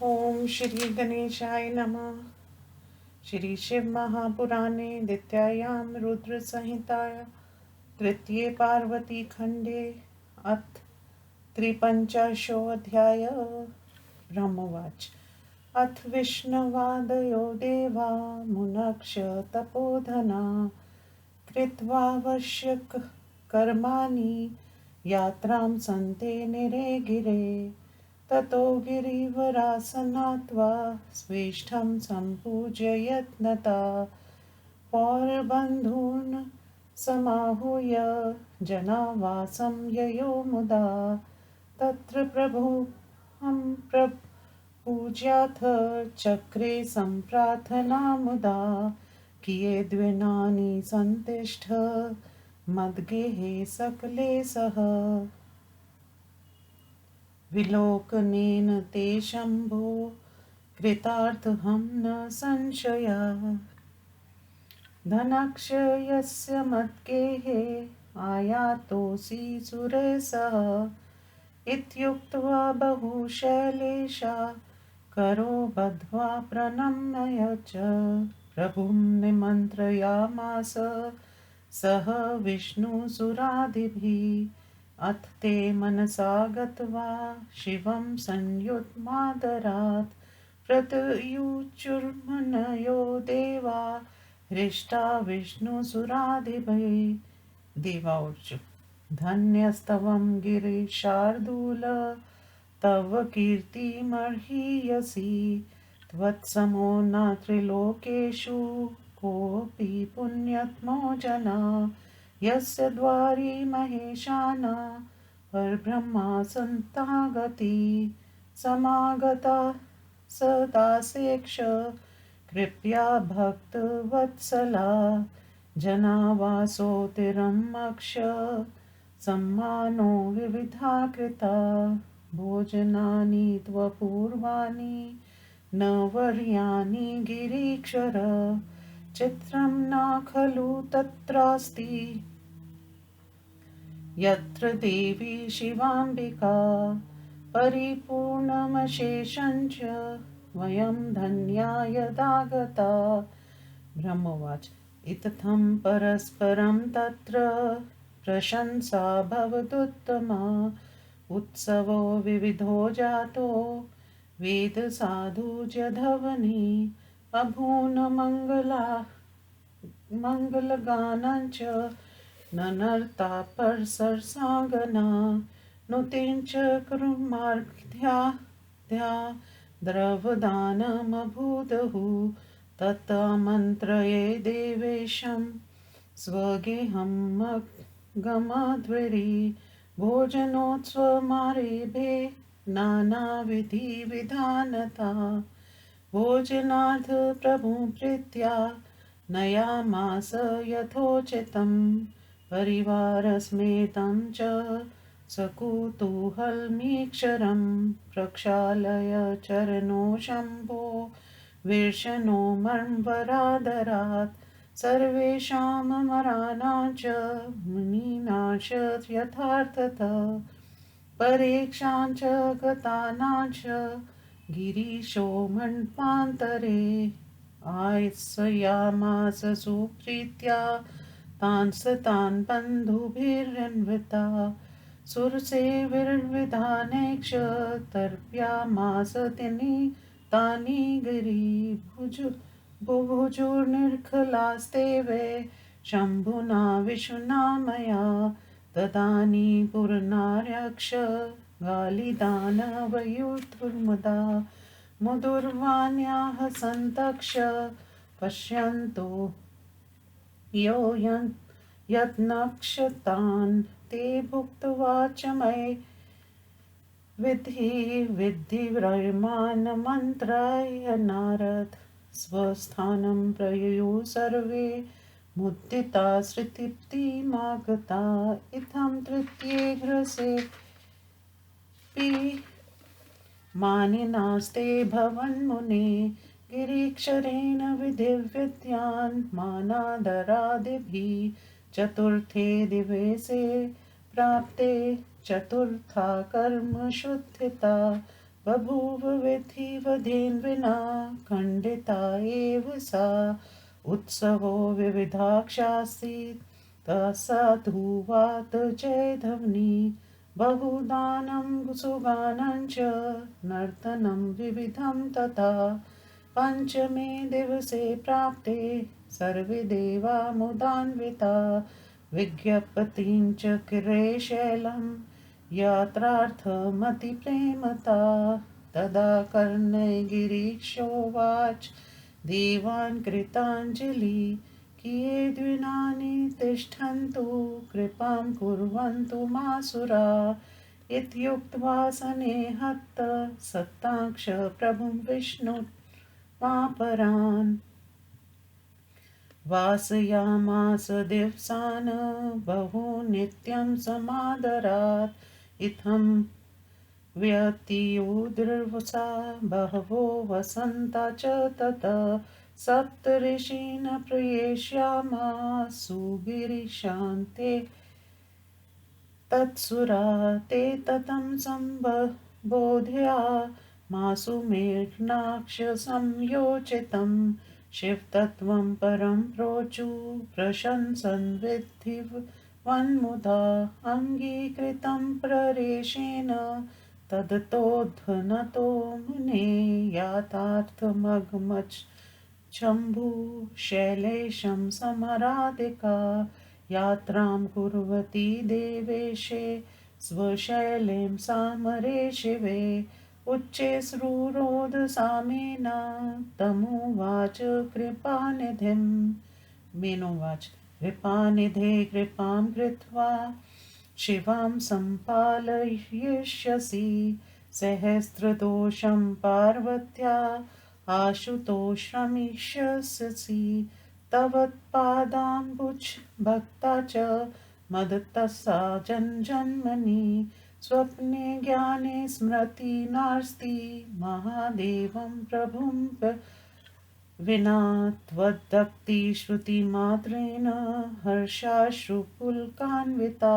ओम श्री गणेशाय नमः। श्री शिव महापुराणे द्वितीयायां रुद्र संहितायां तृतीये पार्वती खंडे अथ त्रिपंचाशोऽध्याय। ब्रह्मवाच अथ विष्णुवादयो देवा मुनक्ष तपोधना कृत्वा वश्यक कर्माणि यात्रां सन्ते निरे गिरे ततो गिरिवरासनात्वा स्वेष्ठं सम्पूज्य यत्नता पौरबन्धून् समाहूय जनावासं ययो मुदा तत्र प्रभुं प्रपूज्याथ चक्रे सम्प्रार्थना मुदा कियद्विनानि सन्तिष्ठ मद्गेहे सकले सह विलोकनेन ते शम्भो कृतार्थहं न संशयः धनक्षयस्य मद्गेहे आयातोऽसि सुरेशः इत्युक्त्वा बहुशैलेशा करो बद्ध्वा प्रणम्य च प्रभुं निमन्त्रयामास सह विष्णुसुरादिभिः अथ ते मनसा गत्वा शिवं संयुत्मादरात् प्रत्युच्चुर्मुनयो देवा हृष्टा विष्णुसुरादिभिः दिवौचु धन्यस्तवं गिरिशार्दूल तव कीर्तिमर्हीयसि त्वत्समो न त्रिलोकेषु कोऽपि पुण्यत्मो जना यस्य द्वारि महेशाना परब्रह्मा सन्तागति समागता सदासेक्ष कृपया भक्तवत्सला जनावासोतिरमक्ष सम्मानो विविधा कृता भोजनानि त्वपूर्वाणि न वर्याणि गिरीक्षर चित्रं न खलु तत्रास्ति यत्र देवी शिवाम्बिका परिपूर्णमशेषं च वयं धन्या यदागता ब्रह्मवाच इत्थं परस्परं तत्र प्रशंसा भवदुत्तमा उत्सवो विविधो जातो वेदसाधुजधवनि अभून् मङ्गलगानं च ननर्ता परसरसाङ्गना नुतिञ्च कुर्मार्घ्या द्रवदानमभूदहुः तत्मन्त्रये देवेशं स्वगेहं गमध्वरि भोजनोत्सवमारेभे नानाविधिविधानता भोजनार्थ प्रभुप्रीत्या नयामास यथोचितं परिवारसमेतं च सकुतूहलमीक्षरं प्रक्षालय चरणो शम्भो वीर्षणो मर्मरादरात् सर्वेषामराणां च मुनीनां च यथार्थतः परीक्षां च गतानां च गिरीशो मण्डपान्तरे आयस्यामास सुप्रीत्या तान् सतान् बन्धुभिरन्विता सुरसेविर्विधानेक्ष तर्प्यामास तानि बुभुजुर्निर्खलास्ते वै शम्भुना विशुना मया तदानी पुरनार्यक्ष गालिदानवयुर्मुदा मुदुर्वाण्याः सन्तक्ष पश्यन्तो यो यत्नक्षतान् ते भुक्त्वा च मये विधिव्रयमानमन्त्राय नारद स्वस्थानं प्रयुयुः सर्वे मुदिता श्रुतिप्तिमागता इत्थं तृतीये ग्रसे मानिनास्ते भवन्मुने गिरीक्षरेण विधिविद्यान् मानादरादिभिः चतुर्थे दिवसे प्राप्ते चतुर्था कर्मशुद्धिता बभूव विधि वधेन विना खंडिता एव सा उत्सवो विविधाक्षासीत् तत्साधुवात जयध्वनि बहुदानं सुगानं च नर्तनं विविधं तथा पंचमे दिवसे प्राप्ते सर्वे देवा मुदान्विता विज्ञप्तिं च किरेशैलं यात्रार्थमतिप्रेमता तदा कर्णगिरीशोवाच देवान् कृताञ्जलि किये द्विनानि तिष्ठन्तु कृपां कुर्वन्तु मासुरा इत्युक्त्वा सनेहत्त सत्ताक्ष प्रभुं विष्णुमापरान् वासयामास दिवसान् बहून् नित्यं समादरात् इत्थं व्यतीयुर्दिवसा बहवो वसन्ता च ततः सप्तऋषीन् प्रयेष्यामास सुगिरिशान्ते तत्सुरा ते ततं सम्बोध्या मासु मेघ्नाक्ष संयोचितं शिवतत्त्वं परं प्रोचु प्रशंसन् विधिवन्मुदा अङ्गीकृतं प्ररेशेन तदतोध्वनतो मुने याथार्थमगमच्छम्भु शैलेशं समराधिका यात्रां कुर्वती देवेशे स्वशैलें सामरे शिवे उच्चे श्रुरोध सामेन तमुवाच कृपानिधिं मेनोवाच कृपानिधे कृपां कृत्वा शिवां सम्पालयिष्यसि सहस्रदोषं पार्वत्या आशुतोषमिष्यसि तव पादाम्बुज भक्ता च मदतसा जन्मनि स्वप्ने ज्ञाने स्मृति नास्ति महादेवं प्रभुं विना त्वद्भक्ति श्रुतिमात्रेण हर्षाश्रुपुलकान्विता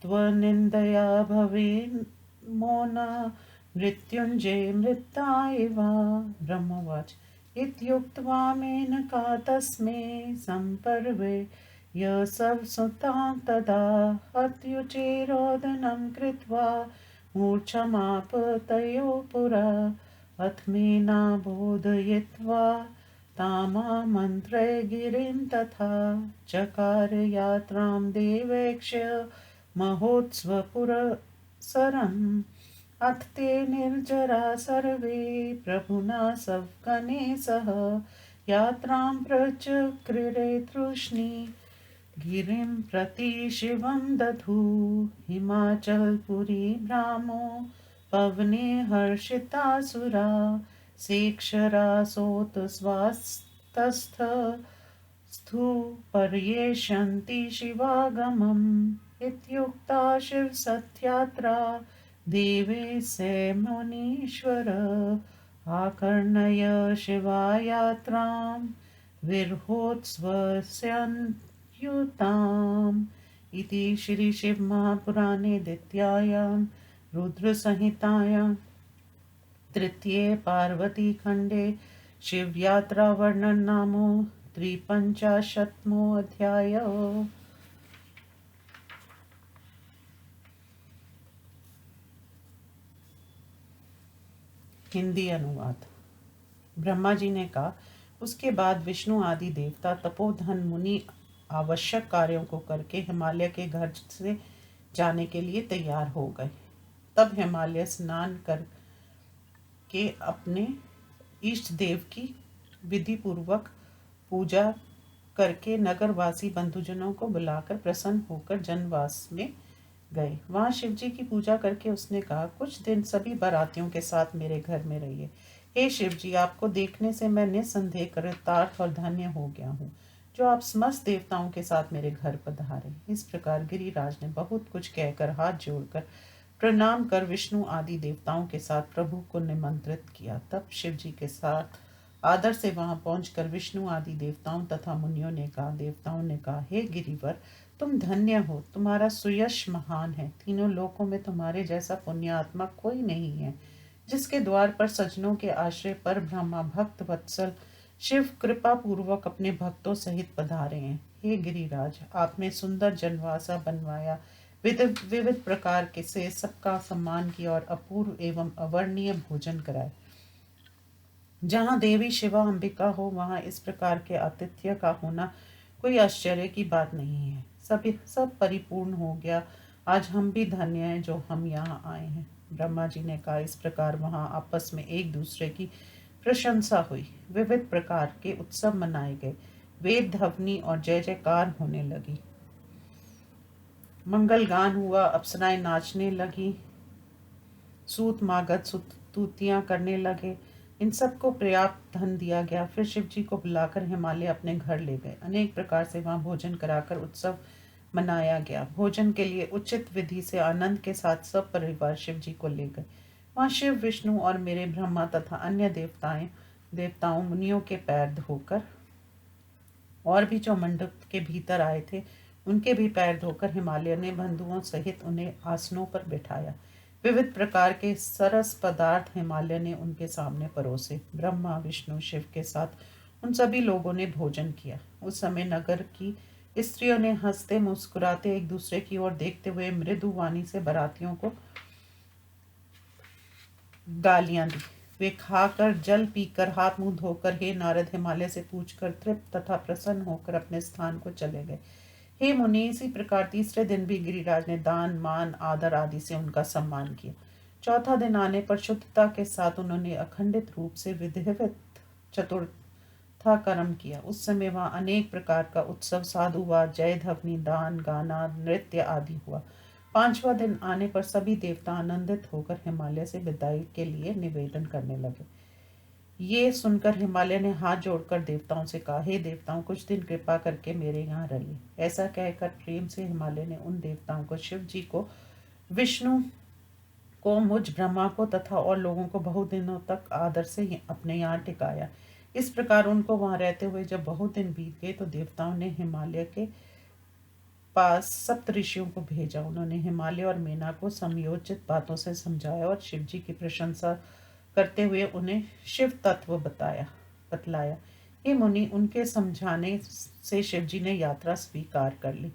त्वनिन्दया भवेन् मौना मृत्युञ्जय मृता इव ब्रह्मवाच इत्युक्त्वा मेनका तस्मै सम्पर्वे यशवसुतां तदा हत्युचेरोदनं कृत्वा मूर्छमापतयो पुरा अथमेना बोधयित्वा तामामन्त्र्य गिरिं तथा चकार यात्रां देवैक्ष महोत्सवपुरःसरम् अथ ते निर्जरा सर्वे प्रभुना सवगणे सह यात्रां प्रचक्रिरे तृष्णी गिरिं प्रति शिवं दधु हिमाचलपुरी भ्रामो पवने हर्षितासुरा सेक्षरासोत स्वास्तस्थ स्थू पर्येषन्ति शिवागमम् इत्युक्ता शिवसत्यात्रा देवे स मुनीश्वर आकर्णय शिवायात्रां विरहोत्सवस्यन्त्युताम् इति श्री शिव महापुराणे द्वितीयायां रुद्रसंहितायां तृतीये पार्वतीखण्डे शिवयात्रा वर्णन नाम 53 अध्याय। हिंदी अनुवाद। ब्रह्मा जी ने कहा, उसके बाद विष्णु आदि देवता तपोधन मुनि आवश्यक कार्यों को करके हिमालय के घर से जाने के लिए तैयार हो गए। तब हिमालय स्नान करके अपने इष्ट देव की विधि पूर्वक पूजा करके नगरवासी बंधुजनों को बुलाकर प्रसन्न होकर जनवास में गए। वहां शिव जी की पूजा करके उसने कहा, कुछ दिन सभी बारातियों के साथ मेरे घर में रहिए। हे शिव जी, आपको देखने से मैं निसंदेह कृतार्थ और धन्य हो गया हूँ जो आप समस्त देवताओं के साथ मेरे घर पधारे। इस प्रकार गिरिराज ने बहुत कुछ कहकर हाथ जोड़कर प्रणाम कर विष्णु आदि देवताओं के साथ प्रभु को निमंत्रित किया। तब शिव जी के साथ आदर से वहां पहुंचकर विष्णु आदि देवताओं तथा मुनियों ने कहा, हे गिरिवर, तुम धन्य हो, तुम्हारा सुयश महान है। तीनों लोकों में तुम्हारे जैसा पुण्यात्मा कोई नहीं है। जिसके द्वार पर सज्जनों के आश्रय पर ब्रह्मा भक्त वत्सल शिव कृपा पूर्वक अपने भक्तों सहित पधारे हैं। हे गिरिराज, आपने सुंदर जनवासा बनवाया, विविध विविध प्रकार के से सबका सम्मान किया और अपूर्व एवं अवर्णीय भोजन कराए। जहाँ देवी शिवा अंबिका हो, वहाँ इस प्रकार के आतिथ्य का होना कोई आश्चर्य की बात नहीं है। सब परिपूर्ण हो गया। आज हम भी धन्य हैं जो हम यहाँ आए हैं। ब्रह्मा जी ने कहा। इस प्रकार वहाँ आपस में एक दूसरे की प्रशंसा हुई। विविध प्रकार के उत्सव मनाए गए। वेद ध्वनि और जय जयकार होने लगी। मंगल गान हुआ, अप्सराएं नाचने लगी, सूत मागध स्तुतियां करने लगे। इन सबको पर्याप्त धन दिया गया। फिर शिव जी को बुलाकर हिमालय अपने घर ले गए। अनेक प्रकार से वहां भोजन कराकर उत्सव मनाया गया। भोजन के लिए उचित विधि से आनंद के साथ सब परिवार शिव जी को ले गए। वहां शिव, विष्णु और मेरे ब्रह्मा तथा अन्य देवताओं मुनियों के पैर धोकर, और भी जो मंडप के भीतर आए थे उनके भी पैर धोकर हिमालय ने बंधुओं सहित उन्हें आसनों पर बिठाया। विविध प्रकार के सरस पदार्थ हिमालय ने उनके सामने परोसे। ब्रह्मा, विष्णु, शिव के साथ उन सभी लोगों ने भोजन किया। उस समय नगर की स्त्रियों ने हंसते मुस्कुराते एक दूसरे की ओर देखते हुए मृदु वाणी से बारातियों को गालियां दी। वे खाकर, जल पीकर, हाथ मुंह धोकर हे नारद, हिमालय से पूछकर तृप्त तथा प्रसन्न होकर अपने स्थान को चले गए। हे मुनि, इसी प्रकार तीसरे दिन भी गिरिराज ने दान, मान, आदर आदि से उनका सम्मान किया। चौथा दिन आने पर शुद्धता के साथ उन्होंने अखंडित रूप से विधिवत चतुर्था कर्म किया। उस समय वहां अनेक प्रकार का उत्सव, साधुवाद, जय ध्वनि, दान, गाना, नृत्य आदि हुआ। पांचवा दिन आने पर सभी देवता आनंदित होकर हिमालय से विदाई के लिए निवेदन करने लगे। ये सुनकर हिमालय ने हाथ जोड़कर देवताओं से कहा, हे देवताओं, कुछ दिन कृपा करके मेरे यहाँ रहिए। ऐसा कहकर प्रेम से हिमालय ने उन देवताओं को, शिव जी को, विष्णु को, मुझ ब्रह्मा को तथा और लोगों को बहुत दिनों तक आदर से अपने यहाँ टिकाया। इस प्रकार उनको वहां रहते हुए जब बहुत दिन बीत गए तो देवताओं ने हिमालय के पास सप्त ऋषियों को भेजा। उन्होंने हिमालय और मेना को समयोचित बातों से समझाया और शिव जी की प्रशंसा करते हुए उन्हें शिव तत्व बतलाया। हे मुनि, उनके समझाने से शिव जी ने यात्रा स्वीकार कर ली।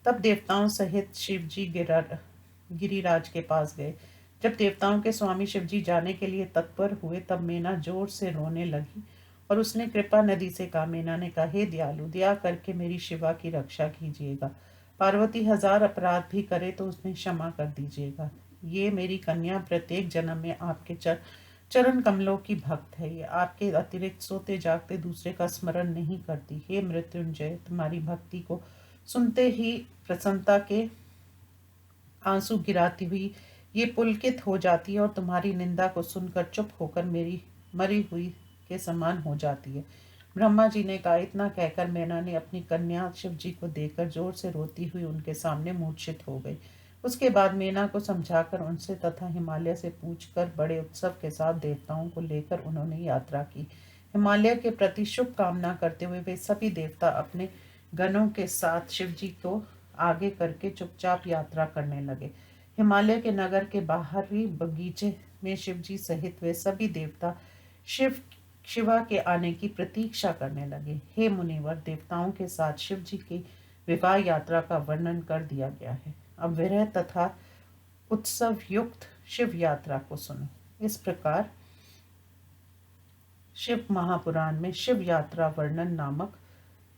तब देवताओं सहित शिव जी गिरिराज के पास गए। जब देवताओं के स्वामी शिव जी जाने के लिए तत्पर हुए तब मेना जोर से रोने लगी और उसने कृपा नदी से कहा। मेना ने कहा, हे दयालु, दया करके मेरी शिवा की रक्षा कीजिएगा। पार्वती 1000 अपराध भी करे तो उसने क्षमा कर दीजिएगा। ये मेरी कन्या प्रत्येक जन्म में आपके चरण कमलों की भक्त है। ये आपके अतिरिक्त सोते जागते दूसरे का स्मरण नहीं करती। हे मृत्युंजय, तुम्हारी भक्ति को सुनते ही प्रसन्नता के आंसू गिराती हुई ये पुलकित हो जाती है और तुम्हारी निंदा को सुनकर चुप होकर मेरी मरी हुई के समान हो जाती है। ब्रह्मा जी ने कहा। इतना कहकर मैना ने अपनी कन्या शिव जी को देखकर जोर से रोती हुई उनके सामने मूर्छित हो गई। उसके बाद मेना को समझाकर उनसे तथा हिमालय से पूछकर बड़े उत्सव के साथ देवताओं को लेकर उन्होंने यात्रा की। हिमालय के प्रति शुभ कामना करते हुए वे सभी देवता अपने गणों के साथ शिव जी को आगे करके चुपचाप यात्रा करने लगे। हिमालय के नगर के बाहरी बगीचे में शिव जी सहित वे सभी देवता शिवा के आने की प्रतीक्षा करने लगे। हे मुनिवर, देवताओं के साथ शिव जी की विवाह यात्रा का वर्णन कर दिया गया है। अब विरह तथा उत्सव युक्त शिव यात्रा को सुनो। इस प्रकार शिव महापुराण में शिव यात्रा वर्णन नामक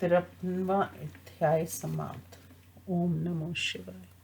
53वां अध्याय समाप्त। ओम नमो शिवाय।